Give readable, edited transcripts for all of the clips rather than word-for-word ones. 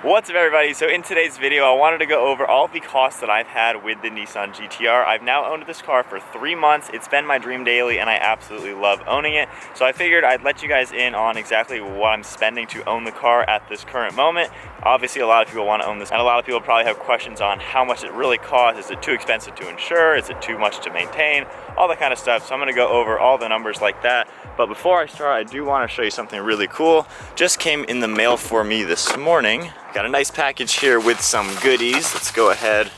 What's up, everybody? So in today's video I wanted to go over all the costs that I've had with the Nissan GT-R. I've now owned this car for 3 months. It's been my dream daily and I absolutely love owning it. So I figured I'd let you guys in on exactly what I'm spending to own the car at this current moment. Obviously a lot of people want to own this and a lot of people probably have questions on how much it really costs. Is it too expensive to insure? Is it too much to maintain? All that kind of stuff. So I'm going to go over all the numbers like that. But before I start, I do want to show you something really cool. Just came in the mail for me this morning. Got a nice package here with some goodies. Let's go ahead,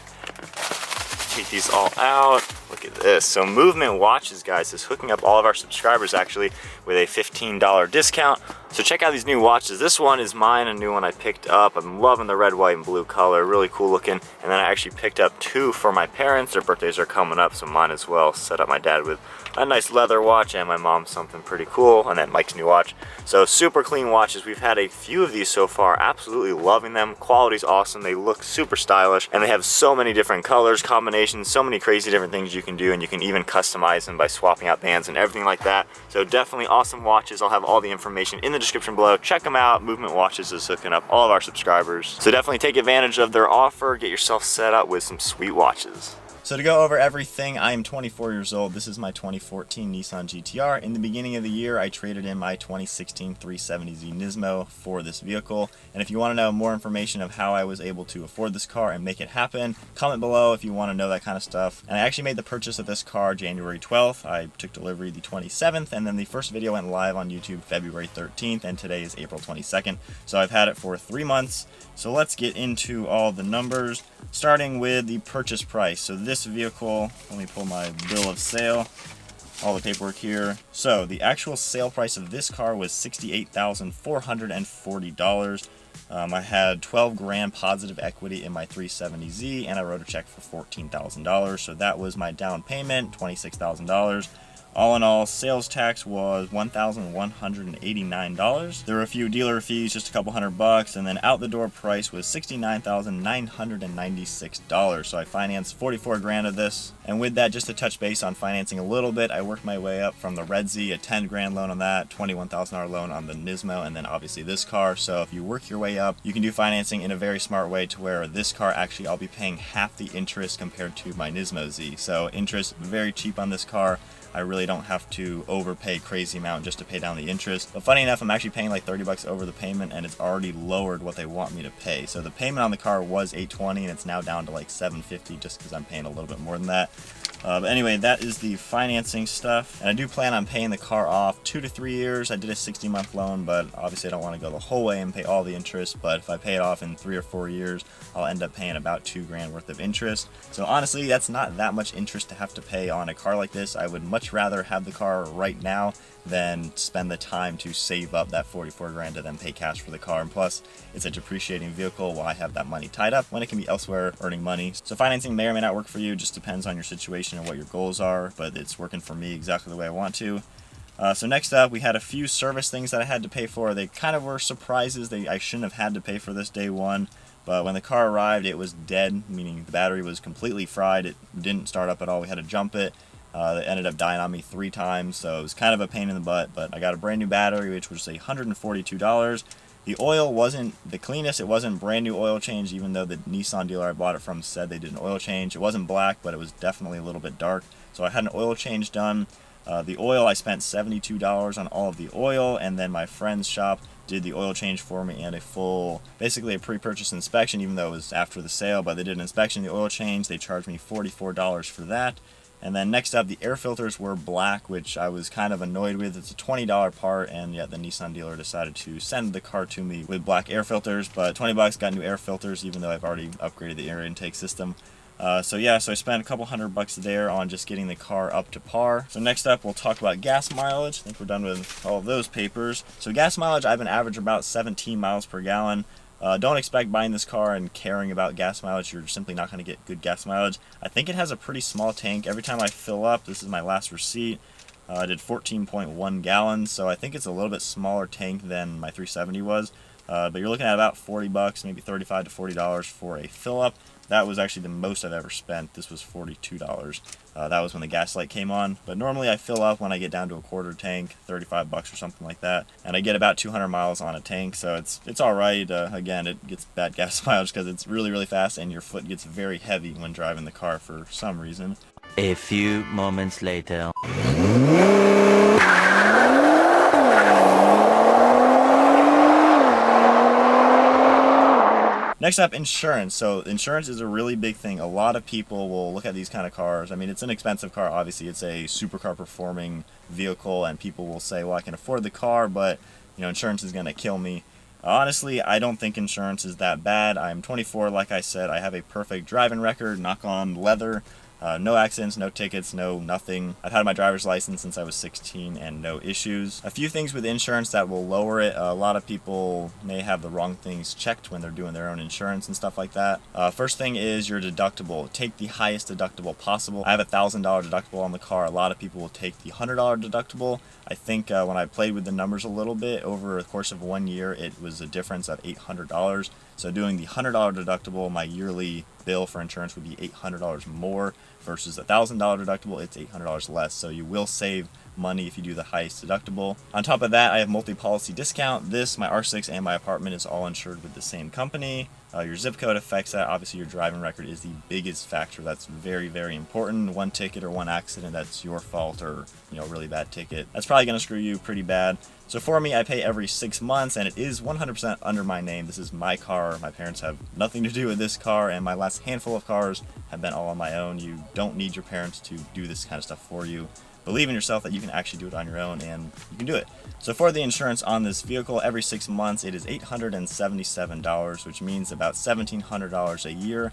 take these all out. Look at this. So Movement Watches, guys, is hooking up all of our subscribers actually with a $15 discount. So check out these new watches. This one is mine, a new one I picked up. I'm loving the red, white, and blue color. Really cool looking. And then I actually picked up 2 for my parents. Their birthdays are coming up, so mine as well. Set up my dad with a nice leather watch and my mom something pretty cool, and then Mike's new watch. So super clean watches. We've had a few of these so far. Absolutely loving them. Quality's awesome. They look super stylish, and they have so many different colors, combinations, so many crazy different things you can do, and you can even customize them by swapping out bands and everything like that. So definitely awesome watches. I'll have all the information in the description below. Check them out. Movement Watches is hooking up all of our subscribers. So definitely take advantage of their offer. Get yourself set up with some sweet watches. So to go over everything, I am 24 years old. This is my 2014 Nissan GT-R. In the beginning of the year, I traded in my 2016 370Z Nismo for this vehicle. And if you want to know more information of how I was able to afford this car and make it happen, comment below if you want to know that kind of stuff. And I actually made the purchase of this car January 12th. I took delivery the 27th, and then the first video went live on YouTube February 13th, and today is April 22nd. So I've had it for 3 months. So let's get into all the numbers, starting with the purchase price. So this vehicle, let me pull my bill of sale, all the paperwork here. So the actual sale price of this car was $68,440. I had 12 grand positive equity in my 370Z, and I wrote a check for $14,000. So that was my down payment, $26,000. All in all, sales tax was $1,189. There were a few dealer fees, just a couple $100, and then out the door price was $69,996. So I financed 44 grand of this. And with that, just to touch base on financing a little bit, I worked my way up from the Red Z, a 10 grand loan on that, $21,000 loan on the Nismo, and then obviously this car. So if you work your way up, you can do financing in a very smart way to where this car actually I'll be paying half the interest compared to my Nismo Z. So interest very cheap on this car. I really don't have to overpay crazy amount just to pay down the interest. But funny enough, I'm actually paying like 30 bucks over the payment, and it's already lowered what they want me to pay. So the payment on the car was $820, and it's now down to like $750 just because I'm paying a little bit more than that. But anyway, that is the financing stuff. And I do plan on paying the car off 2 to 3 years. I did a 60-month loan, but obviously I don't want to go the whole way and pay all the interest. But if I pay it off in 3 or 4 years, I'll end up paying about 2 grand worth of interest. So honestly, that's not that much interest to have to pay on a car like this. I would much rather have the car right now than spend the time to save up that 44 grand to then pay cash for the car. And plus, it's a depreciating vehicle while I have that money tied up when it can be elsewhere earning money. So financing may or may not work for you, just depends on your situation and what your goals are, but it's working for me exactly the way I want to. So next up, we had a few service things that I had to pay for. They kind of were surprises. I shouldn't have had to pay for this day one, but when the car arrived, it was dead, meaning the battery was completely fried. It didn't start up at all. We had to jump it. It ended up dying on me 3 times, so it was kind of a pain in the butt, but I got a brand new battery, which was $142. The oil wasn't the cleanest. It wasn't brand new oil change, even though the Nissan dealer I bought it from said they did an oil change. It wasn't black, but it was definitely a little bit dark, so I had an oil change done. The oil, I spent $72 on all of the oil, and then my friend's shop did the oil change for me and a full, basically a pre-purchase inspection, even though it was after the sale, but they did an inspection, the oil change. They charged me $44 for that. And then next up, the air filters were black, which I was kind of annoyed with. It's a $20 part, and yet the Nissan dealer decided to send the car to me with black air filters, but 20 bucks, got new air filters, even though I've already upgraded the air intake system. So I spent a couple $100 there on just getting the car up to par. So next up, we'll talk about gas mileage. I think we're done with all of those papers. So gas mileage, I've been averaging about 17 miles per gallon. Don't expect buying this car and caring about gas mileage. You're simply not going to get good gas mileage. I think it has a pretty small tank. Every time I fill up, this is my last receipt, I did 14.1 gallons, so I think it's a little bit smaller tank than my 370 was. but you're looking at about 40 bucks, maybe $35 to $40 for a fill up. That was actually the most I've ever spent. This was $42. That was when the gas light came on. But normally I fill up when I get down to a quarter tank, 35 bucks or something like that. And I get about 200 miles on a tank, so it's all right. Again, it gets bad gas mileage because it's really, really fast and your foot gets very heavy when driving the car for some reason. A few moments later. Next up, insurance. So insurance is a really big thing. A lot of people will look at these kind of cars. I mean, it's an expensive car. Obviously, it's a supercar performing vehicle, and people will say, well, I can afford the car, but insurance is going to kill me. Honestly, I don't think insurance is that bad. I'm 24, like I said. I have a perfect driving record, knock on leather. No accidents, no tickets, no nothing. I've had my driver's license since I was 16 and no issues. A few things with insurance that will lower it. A lot of people may have the wrong things checked when they're doing their own insurance and stuff like that. First thing is your deductible. Take the highest deductible possible. I have a $1,000 deductible on the car. A lot of people will take the $100 deductible. I think when I played with the numbers a little bit over the course of 1 year, it was a difference of $800. So doing the $100 deductible, my yearly bill for insurance would be $800 more versus a $1,000 deductible, it's $800 less. So you will save money if you do the highest deductible. On top of that, I have multi-policy discount. My R6 and my apartment is all insured with the same company. Your zip code affects that. Obviously, your driving record is the biggest factor. That's very, very important. One ticket or one accident that's your fault, or really bad ticket, that's probably going to screw you pretty bad. So for me, I pay every 6 months, and it is 100% under my name. This is my car. My parents have nothing to do with this car, and my last handful of cars have been all on my own. You don't need your parents to do this kind of stuff for you. Believe in yourself that you can actually do it on your own, and you can do it. So for the insurance on this vehicle, every 6 months, it is $877, which means about $1,700 a year.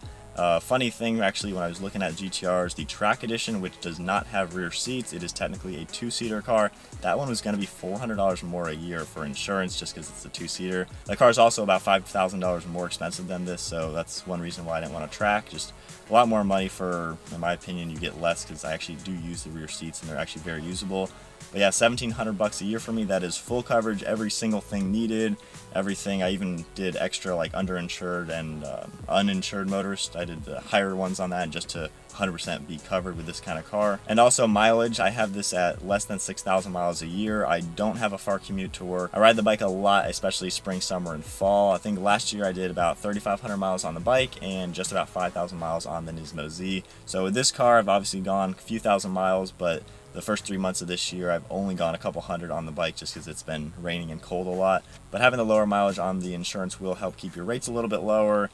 Funny thing, actually, when I was looking at GT-Rs, the track edition, which does not have rear seats, it is technically a two-seater car. That one was going to be $400 more a year for insurance just because it's a two-seater. The car is also about $5,000 more expensive than this, so that's one reason why I didn't want to track. Just a lot more money for, in my opinion, you get less because I actually do use the rear seats and they're actually very usable. But yeah, $1,700 a year for me. That is full coverage, every single thing needed, everything. I even did extra like underinsured and uninsured motorists. I did the higher ones on that just to 100% be covered with this kind of car. And also mileage, I have this at less than 6,000 miles a year. I don't have a far commute to work. I ride the bike a lot, especially spring, summer, and fall. I think last year I did about 3,500 miles on the bike and just about 5,000 miles on the Nismo Z. So with this car, I've obviously gone a few thousand miles, but the first 3 months of this year, I've only gone a couple hundred on the bike just because it's been raining and cold a lot. But having the lower mileage on the insurance will help keep your rates a little bit lower.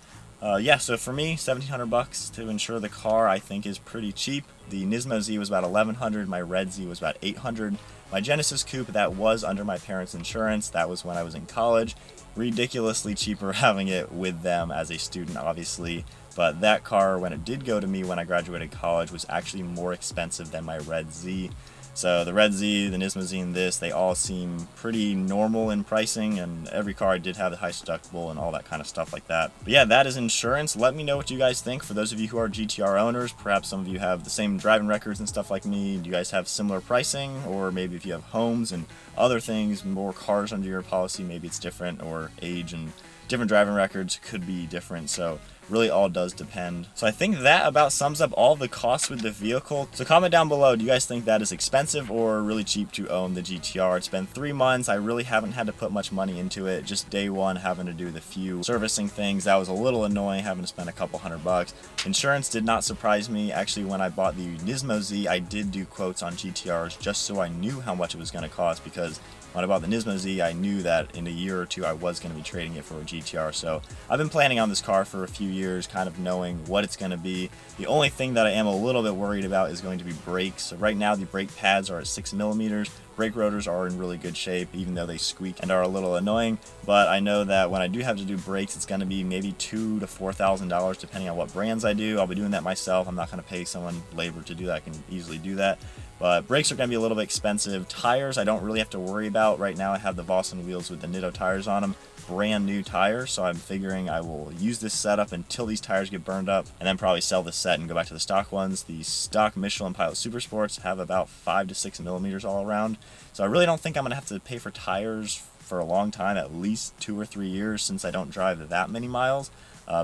Yeah, so for me, $1,700 to insure the car I think is pretty cheap. The Nismo Z was about $1,100, my Red Z was about $800. My Genesis Coupe, that was under my parents' insurance. That was when I was in college. Ridiculously cheaper having it with them as a student, obviously. But that car, when it did go to me when I graduated college, was actually more expensive than my Red Z. So the Red Z, the Nismo Z, and this, they all seem pretty normal in pricing, and every car did have the highest deductible and all that kind of stuff like that. But yeah, that is insurance. Let me know what you guys think. For those of you who are GT-R owners, perhaps some of you have the same driving records and stuff like me. Do you guys have similar pricing? Or maybe if you have homes and other things, more cars under your policy, maybe it's different, or age and different driving records could be different. So really all does depend. So I think that about sums up all the costs with the vehicle. So comment down below, do you guys think that is expensive or really cheap to own the GT-R? It's been 3 months. I really haven't had to put much money into it. Just day one, having to do the few servicing things. That was a little annoying, having to spend a couple $100. Insurance did not surprise me. Actually, when I bought the Nismo Z, I did do quotes on GT-Rs just so I knew how much it was going to cost, because when I bought the Nismo Z, I knew that in a year or two I was going to be trading it for a GT-R. So I've been planning on this car for a few years, kind of knowing what it's going to be. The only thing that I am a little bit worried about is going to be brakes. So right now the brake pads are at 6mm. Brake rotors are in really good shape, even though they squeak and are a little annoying. But I know that when I do have to do brakes, it's going to be maybe $2,000 to $4,000 depending on what brands I do. I'll be doing that myself. I'm not going to pay someone labor to do that. I can easily do that. But brakes are going to be a little bit expensive. Tires I don't really have to worry about. Right now I have the Vossen wheels with the Nitto tires on them. Brand new tires, so I'm figuring I will use this setup until these tires get burned up, and then probably sell this set and go back to the stock ones. The stock Michelin Pilot Super Sports have about 5 to 6mm all around, so I really don't think I'm going to have to pay for tires for a long time, at least 2 or 3 years, since I don't drive that many miles.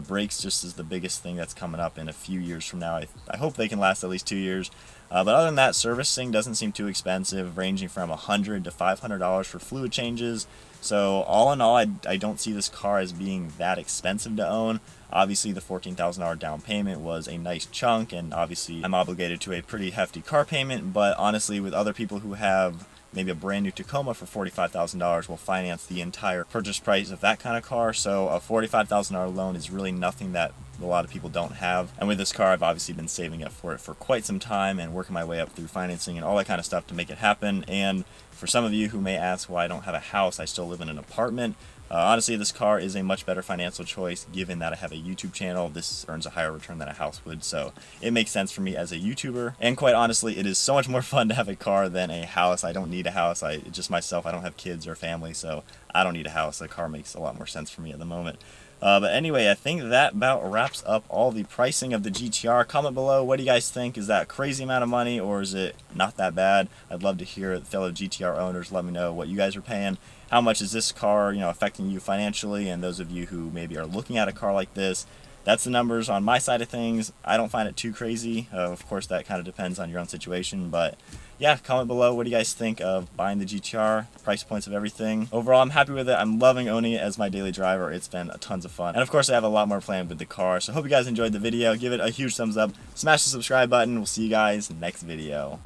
Brakes just is the biggest thing that's coming up in a few years from now. I hope they can last at least 2 years. But other than that, servicing doesn't seem too expensive, ranging from $100 to $500 for fluid changes. So all in all, I don't see this car as being that expensive to own. Obviously, the $14,000 down payment was a nice chunk, and obviously I'm obligated to a pretty hefty car payment. But honestly, with other people who have maybe a brand new Tacoma for $45,000 will finance the entire purchase price of that kind of car. So a $45,000 loan is really nothing that a lot of people don't have. And with this car, I've obviously been saving up for it for quite some time and working my way up through financing and all that kind of stuff to make it happen. And for some of you who may ask why I don't have a house, I still live in an apartment. Honestly, this car is a much better financial choice given that I have a YouTube channel. This earns a higher return than a house would, so it makes sense for me as a YouTuber. And quite honestly, it is so much more fun to have a car than a house. I don't need a house. Just myself, I don't have kids or family, so I don't need a house. A car makes a lot more sense for me at the moment. But anyway, I think that about wraps up all the pricing of the GT-R. Comment below, what do you guys think? Is that a crazy amount of money, or is it not that bad? I'd love to hear fellow GT-R owners let me know what you guys are paying. How much is this car, affecting you financially? And those of you who maybe are looking at a car like this, that's the numbers on my side of things. I don't find it too crazy. Of course, that kind of depends on your own situation, but yeah, comment below. What do you guys think of buying the GT-R, price points of everything? Overall, I'm happy with it. I'm loving owning it as my daily driver. It's been tons of fun. And of course, I have a lot more planned with the car. So I hope you guys enjoyed the video. Give it a huge thumbs up. Smash the subscribe button. We'll see you guys next video.